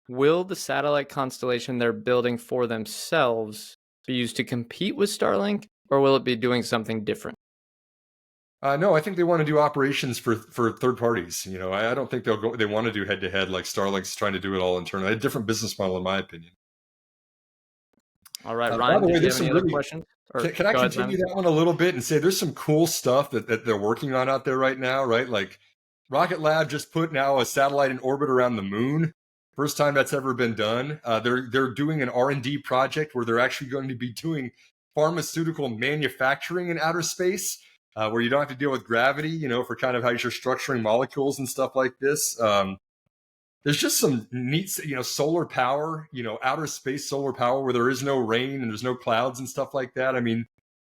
Will the satellite constellation they're building for themselves be used to compete with Starlink, or will it be doing something different? No, I think they want to do operations for third parties. I don't think they want to do head to head like Starlink's trying to do it all internally. A different business model, in my opinion. All right, Ryan, by the way, do you have any other questions? Can I continue that one a little bit and say there's some cool stuff that they're working on out there right now, right? Like Rocket Lab just put now a satellite in orbit around the moon. First time that's ever been done. They're doing an R&D project where they're actually going to be doing pharmaceutical manufacturing in outer space, where you don't have to deal with gravity, for kind of how you're structuring molecules and stuff like this. there's just some neat, solar power, outer space solar power where there is no rain and there's no clouds and stuff like that. I mean,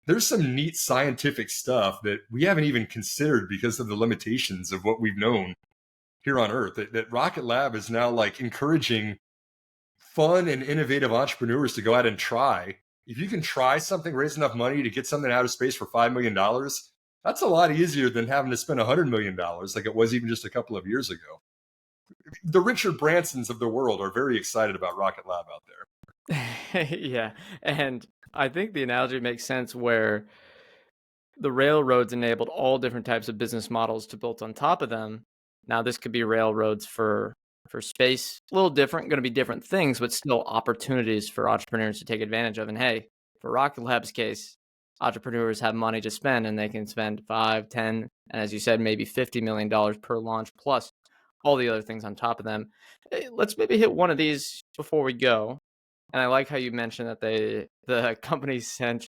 there's some neat scientific stuff that we haven't even considered because of the limitations of what we've known here on Earth. That Rocket Lab is now like encouraging fun and innovative entrepreneurs to go out and try. If you can try something, raise enough money to get something out of space for $5 million, that's a lot easier than having to spend $100 million like it was even just a couple of years ago. The Richard Bransons of the world are very excited about Rocket Lab out there. Yeah. And I think the analogy makes sense where the railroads enabled all different types of business models to build on top of them. Now, this could be railroads for space, a little different, going to be different things, but still opportunities for entrepreneurs to take advantage of. And hey, for Rocket Lab's case, entrepreneurs have money to spend and they can spend 5, 10, and as you said, maybe $50 million per launch, plus all the other things on top of them. Hey, let's maybe hit one of these before we go. And I like how you mentioned that the company sent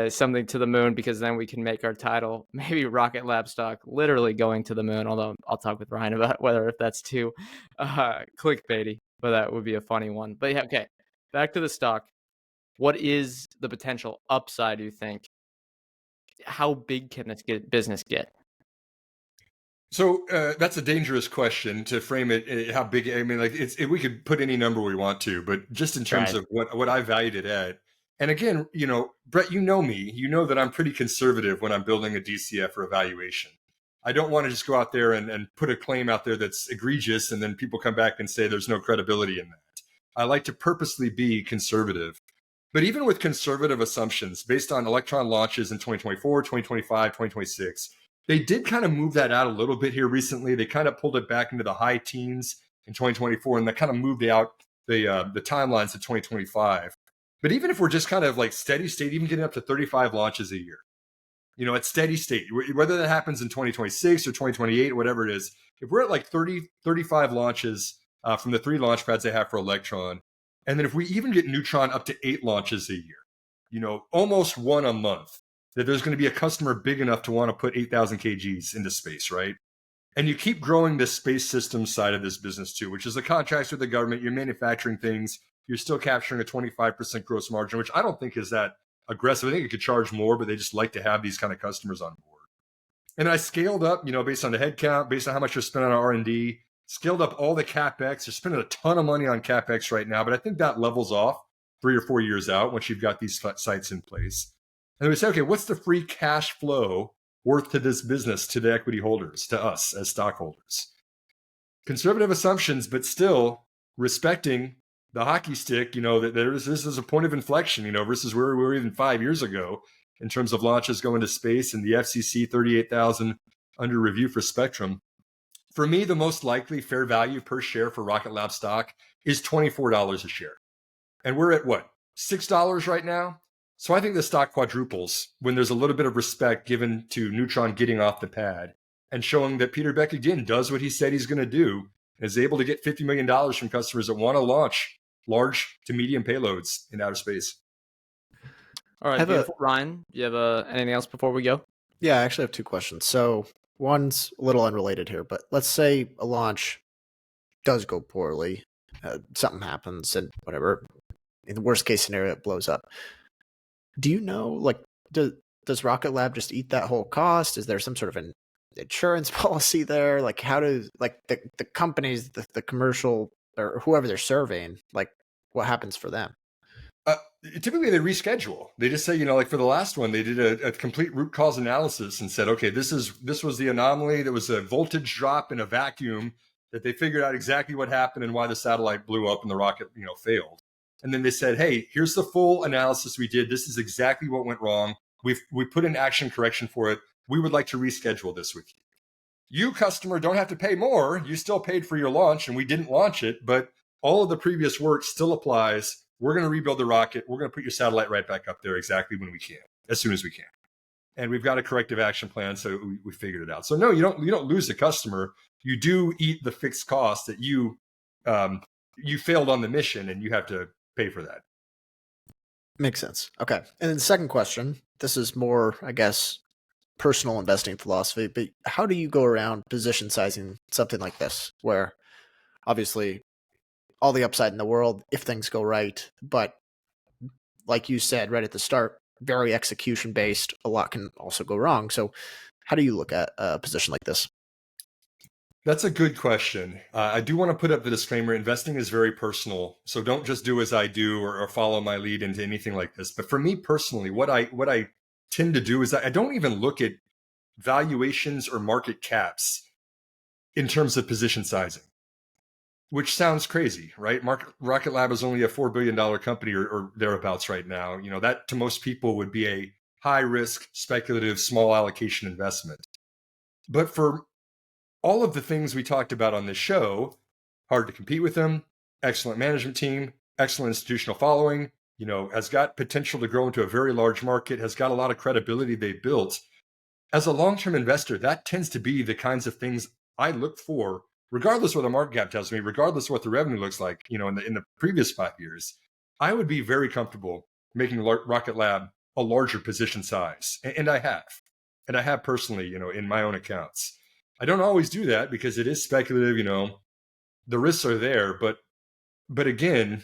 something to the moon, because then we can make our title maybe Rocket Lab stock literally going to the moon. Although I'll talk with Ryan about whether if that's too clickbaity, but that would be a funny one. But yeah, okay, back to the stock. What is the potential upside, you think? How big can this business get? So that's a dangerous question to frame it. How big? I mean, like we could put any number we want to, but just in terms of what I valued it at. And again, Brett, you know me. You know that I'm pretty conservative when I'm building a DCF or a valuation. I don't want to just go out there and put a claim out there that's egregious, and then people come back and say there's no credibility in that. I like to purposely be conservative. But even with conservative assumptions based on Electron launches in 2024, 2025, 2026, they did kind of move that out a little bit here recently. They kind of pulled it back into the high teens in 2024, and they kind of moved out the timelines to 2025. But even if we're just kind of like steady state, even getting up to 35 launches a year, at steady state, whether that happens in 2026 or 2028 or whatever it is, if we're at like 35 launches from the 3 launch pads they have for Electron, and then if we even get Neutron up to 8 launches a year, almost 1 a month, that there's going to be a customer big enough to want to put 8,000 kgs into space, right? And you keep growing the space systems side of this business too, which is the contracts with the government. You're manufacturing things. You're still capturing a 25% gross margin, which I don't think is that aggressive. I think it could charge more, but they just like to have these kind of customers on board. And I scaled up, based on the headcount, based on how much you're spending on R&D, scaled up all the CapEx. They're spending a ton of money on CapEx right now, but I think that levels off 3 or 4 years out once you've got these sites in place. And we say, okay, what's the free cash flow worth to this business, to the equity holders, to us as stockholders? Conservative assumptions, but still respecting the hockey stick, that this is a point of inflection, versus where we were even 5 years ago in terms of launches going to space and the FCC 38,000 under review for Spectrum. For me, the most likely fair value per share for Rocket Lab stock is $24 a share. And we're at what, $6 right now? So I think the stock quadruples when there's a little bit of respect given to Neutron getting off the pad and showing that Peter Beck again does what he said he's going to do and is able to get $50 million from customers that want to launch large to medium payloads in outer space. All right, Ryan, do you have anything else before we go? Yeah, I actually have 2 questions. So one's a little unrelated here, but let's say a launch does go poorly, something happens and whatever. In the worst case scenario, it blows up. Do you know, does Rocket Lab just eat that whole cost? Is there some sort of an insurance policy there? Like, how does the companies, the commercial or whoever they're serving, what happens for them? Typically they reschedule. They just say, for the last one, they did a complete root cause analysis and said, okay, this was the anomaly. There was a voltage drop in a vacuum that they figured out exactly what happened and why the satellite blew up and the rocket, failed. And then they said, hey, here's the full analysis we did. This is exactly what went wrong. We put in action correction for it. We would like to reschedule this with you. You, customer, don't have to pay more. You still paid for your launch and we didn't launch it, but all of the previous work still applies. We're going to rebuild the rocket. We're going to put your satellite right back up there exactly when we can, as soon as we can. And we've got a corrective action plan, so we figured it out. So no, you don't lose the customer. You do eat the fixed cost that you failed on the mission and you have to pay for that. Makes sense. Okay. And then the second question, this is more, I guess, personal investing philosophy, but how do you go around position sizing something like this, where obviously all the upside in the world if things go right. But like you said right at the start, very execution based. A lot can also go wrong. So how do you look at a position like this? That's a good question. I do want to put up the disclaimer, investing is very personal. So don't just do as I do or follow my lead into anything like this. But for me personally, what I tend to do is I don't even look at valuations or market caps in terms of position sizing, which sounds crazy, right? Rocket Lab is only a $4 billion company or thereabouts right now. That to most people would be a high risk, speculative, small allocation investment. But for all of the things we talked about on this show, hard to compete with them, excellent management team, excellent institutional following, has got potential to grow into a very large market, has got a lot of credibility they built. As a long-term investor, that tends to be the kinds of things I look for, regardless of what the market cap tells me, regardless of what the revenue looks like, in the previous 5 years. I would be very comfortable making Rocket Lab a larger position size. And I have. And I have personally, in my own accounts. I don't always do that because it is speculative, the risks are there. But again,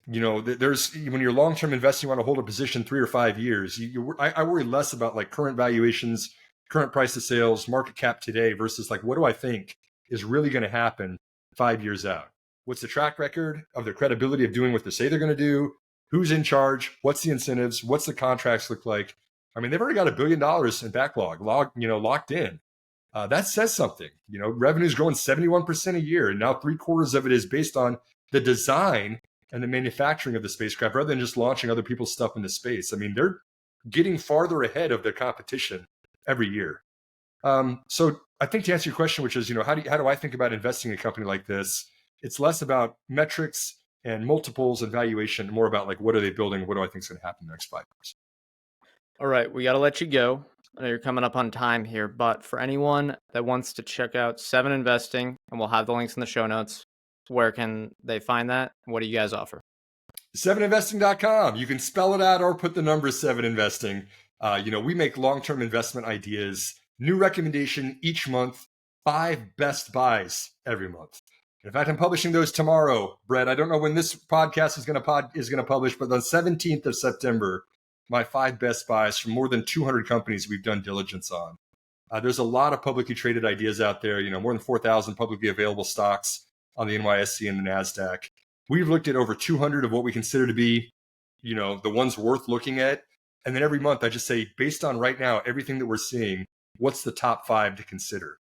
there's when you're long-term investing, you want to hold a position 3 or 5 years. I worry less about like current valuations, current price of sales, market cap today versus like, what do I think is really going to happen 5 years out? What's the track record of their credibility of doing what they say they're going to do? Who's in charge? What's the incentives? What's the contracts look like? I mean, they've already got $1 billion in backlog, locked in. That says something. Revenue's growing 71% a year, and now 3/4 of it is based on the design and the manufacturing of the spacecraft rather than just launching other people's stuff into space. I mean, they're getting farther ahead of their competition every year. So I think to answer your question, which is, how do I think about investing in a company like this? It's less about metrics and multiples and valuation, more about like, what are they building? What do I think is going to happen in the next 5 years? All right, we got to let you go. I know you're coming up on time here, but for anyone that wants to check out 7 Investing, and we'll have the links in the show notes, where can they find that? What do you guys offer? 7investing.com. You can spell it out or put the number 7 Investing. We make long-term investment ideas. New recommendation each month, 5 best buys every month. In fact, I'm publishing those tomorrow, Brett. I don't know when this podcast is going to publish, but on the 17th of September, my 5 best buys from more than 200 companies we've done diligence on. There's a lot of publicly traded ideas out there, more than 4,000 publicly available stocks on the NYSE and the NASDAQ. We've looked at over 200 of what we consider to be, the ones worth looking at. And then every month I just say, based on right now, everything that we're seeing, what's the top 5 to consider?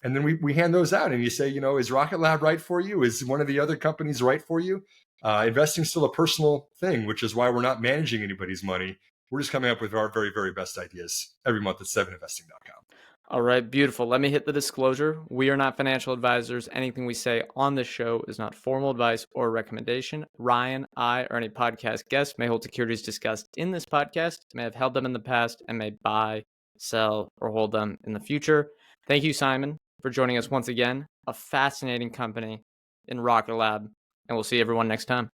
And then we hand those out and you say, is Rocket Lab right for you? Is one of the other companies right for you? Investing is still a personal thing, which is why we're not managing anybody's money. We're just coming up with our very, very best ideas every month at 7investing.com. All right, beautiful. Let me hit the disclosure. We are not financial advisors. Anything we say on this show is not formal advice or recommendation. Ryan, I, or any podcast guest may hold securities discussed in this podcast, may have held them in the past, and may buy, sell, or hold them in the future. Thank you, Simon, for joining us once again. A fascinating company in Rocket Lab, and we'll see everyone next time.